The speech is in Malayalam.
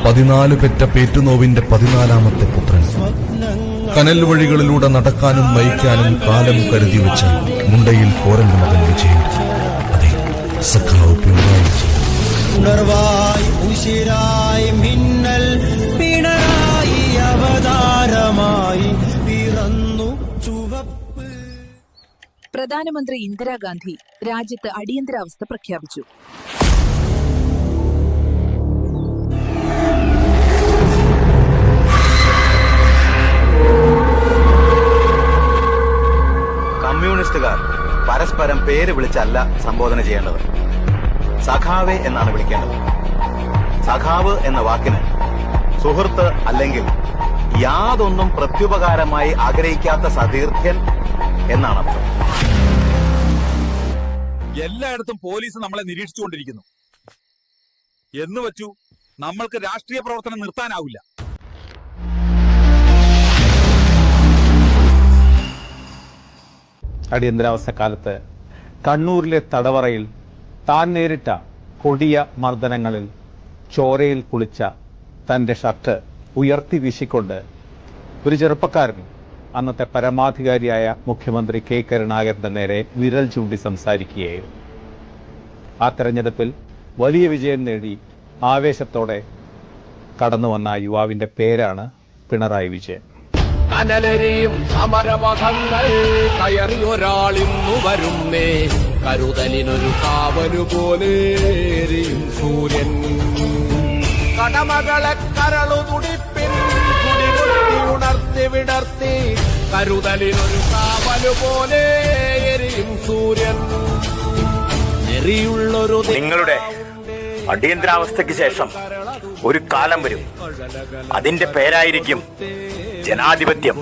14 പെറ്റ പേറ്റുനോവിന്റെ 14ാമത്തെ പുത്രൻ. കനൽ വഴികളിലൂടെ നടക്കാനും നയിക്കാനും കാലം കരുതി വെച്ച മുണ്ടയിൽ കോരൽ മകൻ വിജയൻ. അതെ, സഖാവ് പിണറായി. ഉണർവായി ഉശിരായി മിന്നൽ പിണറായി അവതാരമായി പിറന്നു ചുവപ്പ്. പ്രധാനമന്ത്രി ഇന്ദിരാഗാന്ധി രാജ്യത്ത് അടിയന്തരാവസ്ഥ പ്രഖ്യാപിച്ചു. കമ്മ്യൂണിസ്റ്റുകാർ പരസ്പരം പേര് വിളിച്ചല്ല സംബോധന ചെയ്യേണ്ടത്, സഖാവെ എന്നാണ് വിളിക്കേണ്ടത്. സഖാവ് എന്ന വാക്കിന് സുഹൃത്ത് അല്ലെങ്കിൽ യാതൊന്നും പ്രത്യുപകാരമായി ആഗ്രഹിക്കാത്ത സതീർത്ഥ്യൻ എന്നാണ് അർത്ഥം. എല്ലായിടത്തും പോലീസ് നമ്മളെ നിരീക്ഷിച്ചുകൊണ്ടിരിക്കുന്നു എന്ന് വച്ചു നമ്മൾക്ക് രാഷ്ട്രീയ പ്രവർത്തനം നിർത്താനാവില്ല. അടിയന്തരാവസ്ഥ കാലത്ത് കണ്ണൂരിലെ തടവറയിൽ താൻ നേരിട്ട കൊടിയ മർദ്ദനങ്ങളിൽ ചോരയിൽ കുളിച്ച തൻ്റെ ഷർട്ട് ഉയർത്തി വീശിക്കൊണ്ട് ഒരു ചെറുപ്പക്കാരൻ അന്നത്തെ പരമാധികാരിയായ മുഖ്യമന്ത്രി കെ കരുണാകരന്റെ നേരെ വിരൽ ചൂണ്ടി സംസാരിക്കുകയായിരുന്നു. ആ തെരഞ്ഞെടുപ്പിൽ വലിയ വിജയം നേടി ആവേശത്തോടെ കടന്നു വന്ന യുവാവിന്റെ പേരാണ് പിണറായി വിജയൻ. കനലരിയും സമരപഥങ്ങൾ കയറിയൊരാളിന്നു വരുന്നേ, കരുതലിനൊരു കാവലു പോലെ എരിയും സൂര്യൻ. കടമകളെ കരളു തുടിപ്പിൻ തുടികൊട്ടി ഉണർത്തി വിടർത്തി, കരുതലിനൊരു കാവലു പോലെ എരിയും സൂര്യൻ. നെറിയുള്ളൊരു നിങ്ങളുടെ അടിയന്തരാവസ്ഥയ്ക്ക് ശേഷം ഒരു കാലം വരും, അതിന്റെ പേരായിരിക്കും ജനാധിപത്യം.